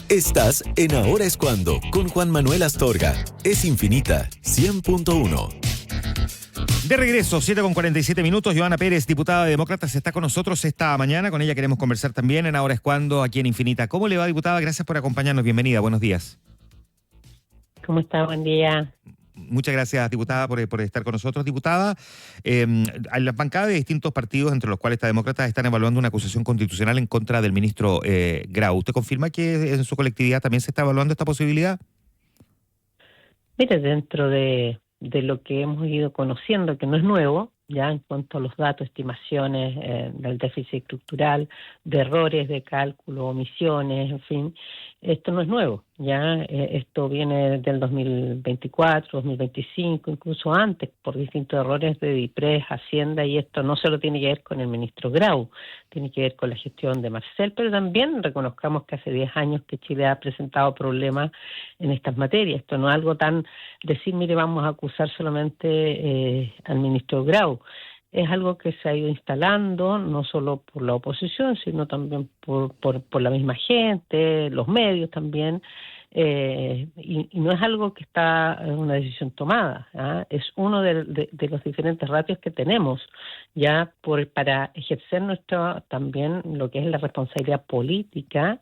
Estás en Ahora es Cuando, con Juan Manuel Astorga. Es Infinita 100.1. De regreso, 7:47. Joana Pérez, diputada de Demócratas, está con nosotros esta mañana. Con ella queremos conversar también en Ahora es Cuando, aquí en Infinita. ¿Cómo le va, diputada? Gracias por acompañarnos. Bienvenida, buenos días. ¿Cómo está? Buen día. Muchas gracias, diputada, por estar con nosotros. Diputada, las bancadas de distintos partidos, entre los cuales está Demócratas, están evaluando una acusación constitucional en contra del ministro Grau. ¿Usted confirma que en su colectividad también se está evaluando esta posibilidad? Mire, dentro de lo que hemos ido conociendo, que no es nuevo, ya en cuanto a los datos, estimaciones del déficit estructural, de errores de cálculo, omisiones, en fin, esto no es nuevo, ya esto viene del 2024, 2025, incluso antes, por distintos errores de DIPRES, Hacienda, y esto no solo tiene que ver con el ministro Grau, tiene que ver con la gestión de Marcel, pero también reconozcamos que hace 10 años que Chile ha presentado problemas en estas materias. Esto no es algo tan decir, mire, vamos a acusar solamente al ministro Grau. Es algo que se ha ido instalando, no solo por la oposición, sino también por la misma gente, los medios también, y no es algo que está en una decisión tomada, ¿ah? Es uno de los diferentes ratios que tenemos ya para ejercer también lo que es la responsabilidad política,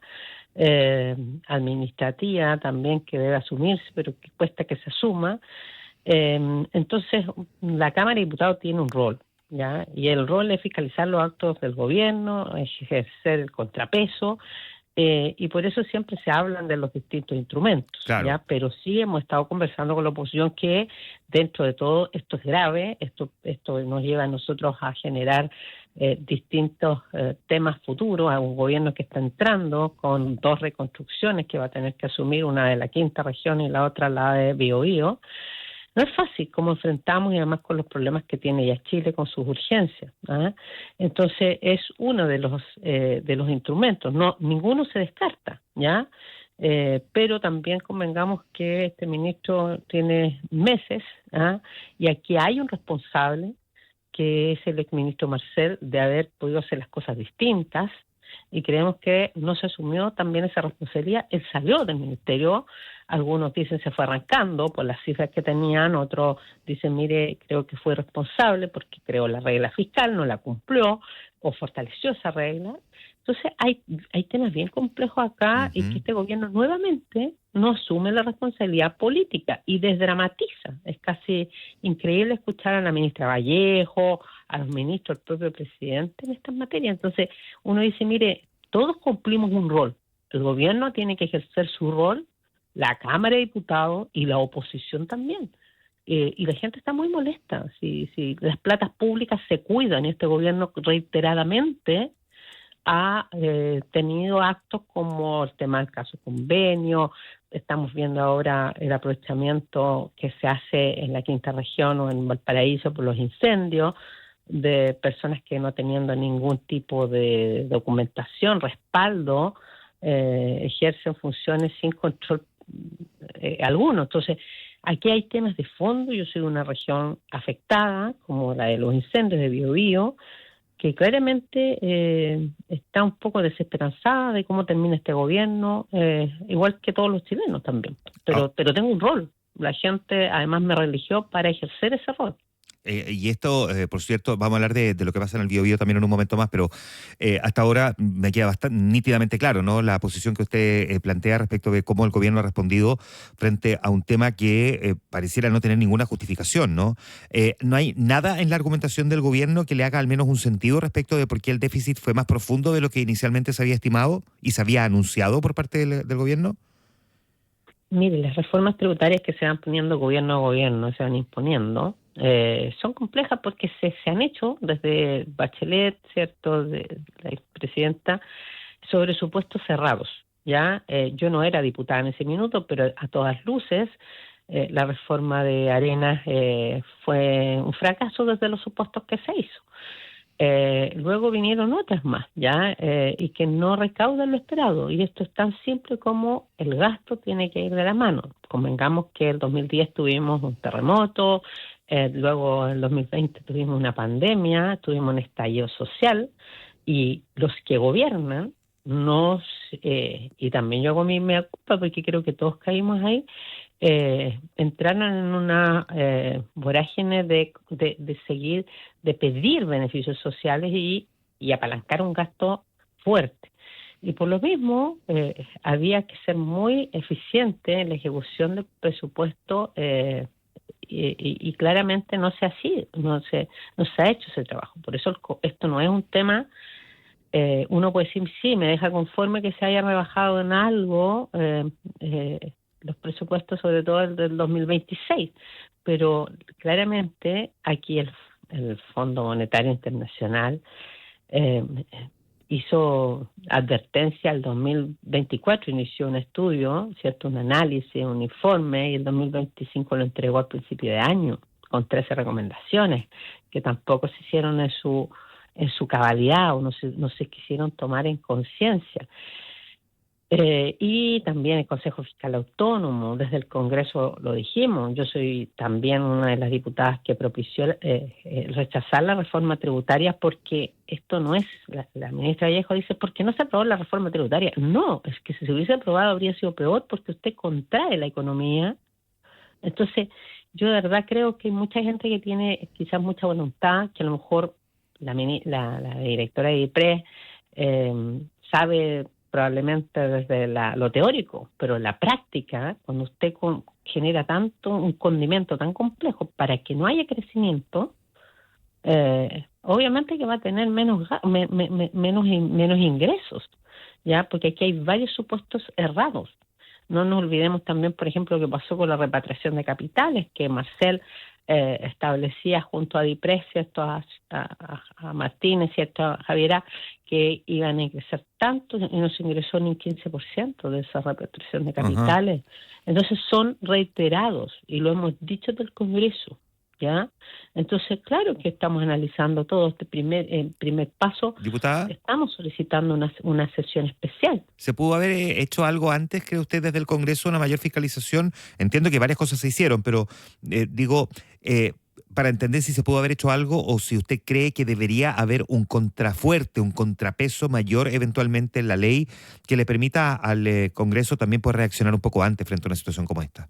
administrativa también, que debe asumirse, pero que cuesta que se asuma. Entonces, la Cámara de Diputados tiene un rol, ¿ya? Y el rol es fiscalizar los actos del gobierno, ejercer el contrapeso, y por eso siempre se hablan de los distintos instrumentos, claro. ¿ya? Pero sí hemos estado conversando con la oposición que dentro de todo esto es grave, esto nos lleva a nosotros a generar distintos temas futuros, a un gobierno que está entrando con 2 reconstrucciones que va a tener que asumir, una de la quinta región y la otra la de Biobío. No es fácil cómo enfrentamos, y además con los problemas que tiene ya Chile con sus urgencias, ¿ah? Entonces es uno de los instrumentos. No, ninguno se descarta, ¿ya? Pero también convengamos que este ministro tiene meses, ¿ah? Y aquí hay un responsable, que es el exministro Marcel, de haber podido hacer las cosas distintas, y creemos que no se asumió también esa responsabilidad. Él salió del ministerio, algunos dicen se fue arrancando por las cifras que tenían, otros dicen, mire, creo que fue responsable porque creó la regla fiscal, no la cumplió o fortaleció esa regla. Entonces hay temas bien complejos acá, y que este gobierno nuevamente no asume la responsabilidad política y desdramatiza. Es casi increíble escuchar a la ministra Vallejo, a los ministros, al propio presidente en estas materias. Entonces uno dice, mire, todos cumplimos un rol. El gobierno tiene que ejercer su rol, la Cámara de Diputados y la oposición también. Y la gente está muy molesta. Si las platas públicas se cuidan, este gobierno reiteradamente ha tenido actos como el tema del caso convenio. Estamos viendo ahora el aprovechamiento que se hace en la quinta región o en Valparaíso por los incendios, de personas que no teniendo ningún tipo de documentación, respaldo, ejercen funciones sin control alguno. Entonces, aquí hay temas de fondo. Yo soy de una región afectada, como la de los incendios de Biobío, que claramente está un poco desesperanzada de cómo termina este gobierno, igual que todos los chilenos también. Pero tengo un rol. La gente además me religió para ejercer ese rol. Y esto, por cierto, vamos a hablar de lo que pasa en el Biobío también en un momento más, pero hasta ahora me queda bastante nítidamente claro, ¿no?, la posición que usted plantea respecto de cómo el gobierno ha respondido frente a un tema que pareciera no tener ninguna justificación, ¿no? ¿No hay nada en la argumentación del gobierno que le haga al menos un sentido respecto de por qué el déficit fue más profundo de lo que inicialmente se había estimado y se había anunciado por parte del gobierno? Mire, las reformas tributarias que se van poniendo gobierno a gobierno, se van imponiendo, son complejas porque se han hecho desde Bachelet, ¿cierto?, de la expresidenta, sobre supuestos cerrados, ¿ya? Yo no era diputada en ese minuto, pero a todas luces la reforma de Arenas fue un fracaso desde los supuestos que se hizo. Luego vinieron otras más, ¿ya? Y que no recaudan lo esperado, y esto es tan simple como el gasto tiene que ir de la mano. Convengamos que en 2010 tuvimos un terremoto, luego en 2020 tuvimos una pandemia, tuvimos un estallido social, y los que gobiernan y también yo hago mi mea culpa porque creo que todos caímos ahí, entraron en una vorágine de seguir, de pedir beneficios sociales y apalancar un gasto fuerte. Y por lo mismo, había que ser muy eficiente en la ejecución del presupuesto y claramente no se ha sido, no se ha hecho ese trabajo. Por eso esto no es un tema. Uno puede decir, sí, me deja conforme que se haya rebajado en algo los presupuestos, sobre todo el del 2026, pero claramente aquí el Fondo Monetario Internacional eh, hizo advertencia el 2024, inició un estudio, ¿cierto? Un análisis, un informe, y el 2025 lo entregó al principio de año, con 13 recomendaciones, que tampoco se hicieron en su cabalidad o no se quisieron tomar en conciencia. Y también el Consejo Fiscal Autónomo, desde el Congreso lo dijimos, yo soy también una de las diputadas que propició rechazar la reforma tributaria porque esto no es, la ministra Vallejo dice, ¿por qué no se aprobó la reforma tributaria? No, es que si se hubiese aprobado habría sido peor porque usted contrae la economía. Entonces, yo de verdad creo que hay mucha gente que tiene quizás mucha voluntad, que a lo mejor la directora de IPRES sabe probablemente desde lo teórico, pero la práctica, cuando usted genera un condimento tan complejo para que no haya crecimiento, obviamente que va a tener menos ingresos, ya, porque aquí hay varios supuestos errados. No nos olvidemos también, por ejemplo, lo que pasó con la repatriación de capitales, que Marcel establecía junto a DIPRES, ¿cierto? A Martínez, ¿cierto? A Javiera, que iban a ingresar tanto y no se ingresó ni un 15% de esa repatriación de capitales. Entonces son reiterados y lo hemos dicho del Congreso, ¿ya? Entonces, claro que estamos analizando todo este primer paso. Diputada, estamos solicitando una sesión especial. ¿se pudo haber hecho algo antes, cree usted, desde el Congreso, una mayor fiscalización? Entiendo que varias cosas se hicieron, pero para entender si se pudo haber hecho algo o si usted cree que debería haber un contrafuerte, un contrapeso mayor eventualmente en la ley que le permita al Congreso también poder reaccionar un poco antes frente a una situación como esta.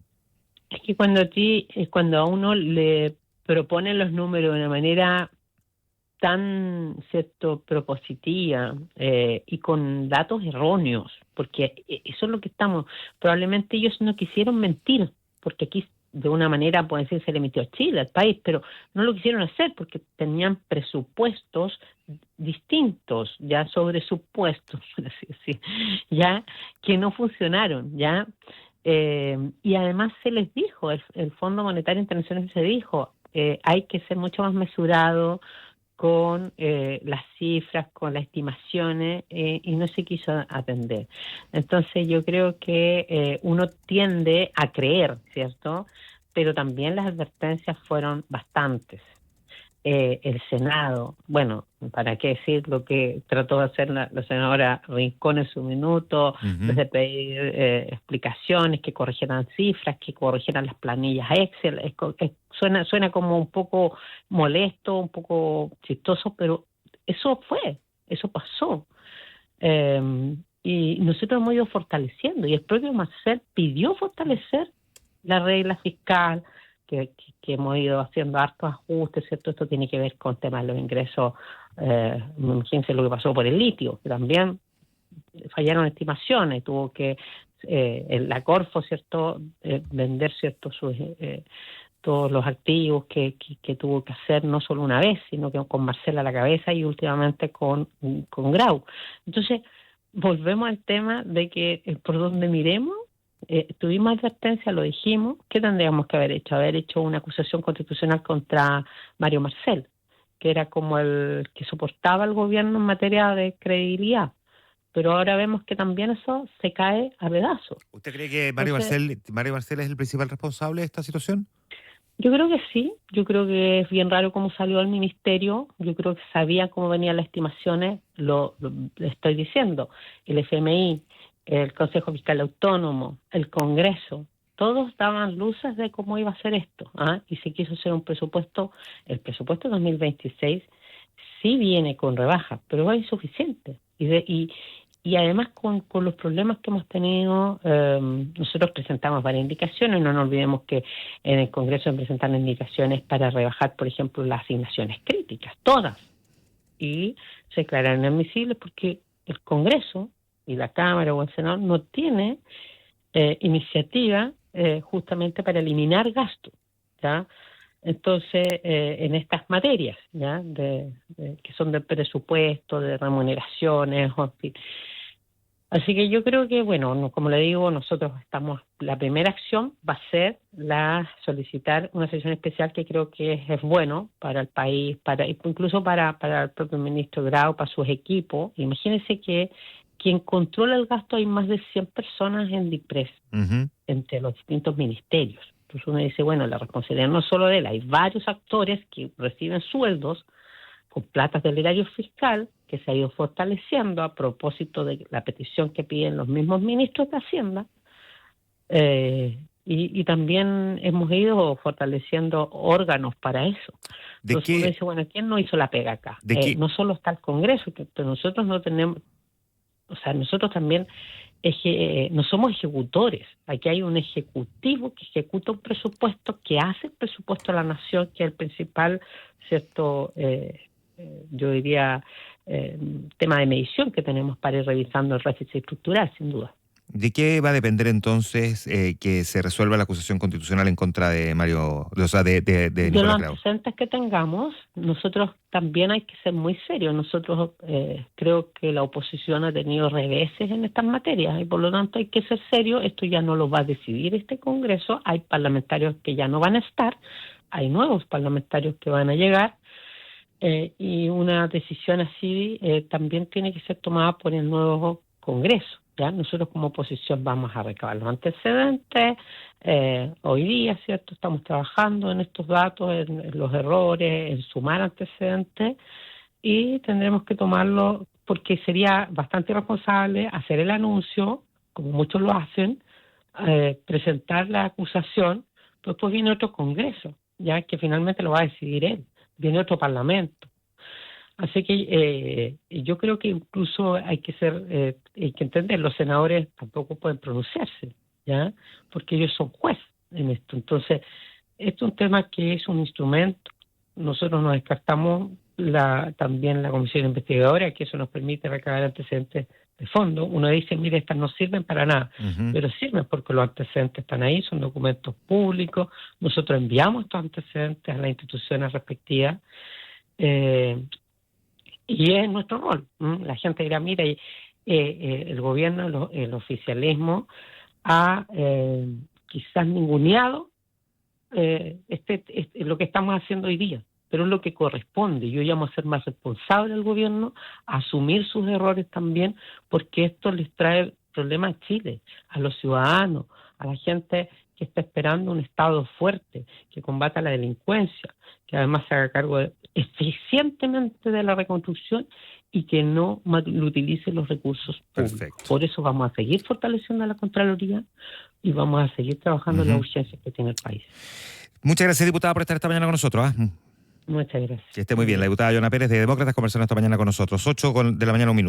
Es que cuando a uno le proponen los números de una manera tan, ¿cierto?, propositiva y con datos erróneos, porque eso es lo que probablemente ellos no quisieron mentir, porque aquí de una manera, pueden decir, se le emitió a Chile, al país, pero no lo quisieron hacer porque tenían presupuestos distintos, ya sobre supuestos, ya, que no funcionaron, ya. Y además se les dijo, el Fondo Monetario Internacional se dijo, hay que ser mucho más mesurado con las cifras, con las estimaciones, y no se quiso atender. Entonces yo creo que uno tiende a creer, ¿cierto? Pero también las advertencias fueron bastantes. El Senado, bueno, para qué decir lo que trató de hacer la senadora Rincón en su minuto, desde pedir explicaciones, que corrigieran cifras, que corrigieran las planillas Excel. Suena como un poco molesto, un poco chistoso, pero eso pasó. Y nosotros hemos ido fortaleciendo, y el propio Marcel pidió fortalecer la regla fiscal, que hemos ido haciendo hartos ajustes, ¿cierto? Esto tiene que ver con temas de los ingresos, imagínense lo que pasó por el litio, que también fallaron estimaciones, tuvo que la Corfo, ¿cierto?, vender, ¿cierto?, todos los activos que tuvo que hacer no solo una vez, sino que con Marcela a la cabeza y últimamente con Grau. Entonces, volvemos al tema de que por donde miremos, tuvimos advertencia, lo dijimos. ¿Qué tendríamos que haber hecho? Haber hecho una acusación constitucional contra Mario Marcel, que era como el que soportaba al gobierno en materia de credibilidad. Pero ahora vemos que también eso se cae a pedazos. ¿Usted cree que Mario Marcel es el principal responsable de esta situación? Yo creo que sí. Yo creo que es bien raro cómo salió al ministerio. Yo creo que sabía cómo venían las estimaciones. Lo estoy diciendo. El FMI, el Consejo Fiscal Autónomo, el Congreso, todos daban luces de cómo iba a ser esto, y se quiso hacer un presupuesto. El presupuesto 2026 sí viene con rebajas, pero es insuficiente, y Y además con los problemas que hemos tenido, nosotros presentamos varias indicaciones, no nos olvidemos que en el Congreso se presentan indicaciones para rebajar, por ejemplo, las asignaciones críticas, todas, y se declararon inadmisibles porque el Congreso y la Cámara o el Senado no tiene iniciativa justamente para eliminar gastos, ¿ya? Entonces, en estas materias, ¿ya? Que son del presupuesto, de remuneraciones, en fin. Así que yo creo que, bueno, como le digo, nosotros la primera acción va a ser solicitar una sesión especial que creo que es bueno para el país, incluso para el propio ministro Grau, para sus equipos. Imagínense que quien controla el gasto hay más de 100 personas en DIPRES, entre los distintos ministerios. Entonces uno dice, bueno, la responsabilidad no es solo de él, hay varios actores que reciben sueldos con platas del erario fiscal que se ha ido fortaleciendo a propósito de la petición que piden los mismos ministros de Hacienda, y también hemos ido fortaleciendo órganos para eso. Entonces uno dice, bueno, ¿quién no hizo la pega acá? No solo está el Congreso, pero nosotros no tenemos, o sea, nosotros también no somos ejecutores. Aquí hay un ejecutivo que ejecuta un presupuesto, que hace el presupuesto de la nación, que es el principal, ¿cierto? Yo diría, tema de medición que tenemos para ir revisando el déficit estructural, sin duda. ¿De qué va a depender entonces que se resuelva la acusación constitucional en contra de Mario, o sea, de los Nicolás Grau? antecedentes que tengamos, nosotros también hay que ser muy serios. Nosotros creo que la oposición ha tenido reveses en estas materias y por lo tanto hay que ser serios. Esto ya no lo va a decidir este Congreso. Hay parlamentarios que ya no van a estar, hay nuevos parlamentarios que van a llegar. Y una decisión así también tiene que ser tomada por el nuevo Congreso, ¿ya? Nosotros como oposición vamos a recabar los antecedentes. Hoy día, ¿cierto? Estamos trabajando en estos datos, en los errores, en sumar antecedentes, y tendremos que tomarlo porque sería bastante irresponsable hacer el anuncio, como muchos lo hacen, presentar la acusación, pero después viene otro Congreso, ya que finalmente lo va a decidir él. Viene otro parlamento. Así que yo creo que incluso hay que entender, los senadores tampoco pueden pronunciarse, ¿ya? Porque ellos son jueces en esto. Entonces, esto es un tema que es un instrumento. Nosotros nos descartamos también la comisión investigadora, que eso nos permite recabar antecedentes de fondo. Uno dice, mire, estas no sirven para nada, pero sirven porque los antecedentes están ahí, son documentos públicos. Nosotros enviamos estos antecedentes a las instituciones respectivas, y es nuestro rol. La gente dirá, mira, el gobierno, el oficialismo ha quizás ninguneado lo que estamos haciendo hoy día, pero es lo que corresponde. Yo llamo a ser más responsable al gobierno, a asumir sus errores también, porque esto les trae problemas a Chile, a los ciudadanos, a la gente que está esperando un Estado fuerte, que combata la delincuencia, que además se haga cargo eficientemente de la reconstrucción y que no utilice los recursos públicos. Perfecto. Por eso vamos a seguir fortaleciendo la Contraloría y vamos a seguir trabajando en las urgencias que tiene el país. Muchas gracias, diputada, por estar esta mañana con nosotros. Muchas gracias. Que esté muy bien. La diputada Joana Pérez de Demócratas conversando esta mañana con nosotros. 8 de la mañana, 1 minuto.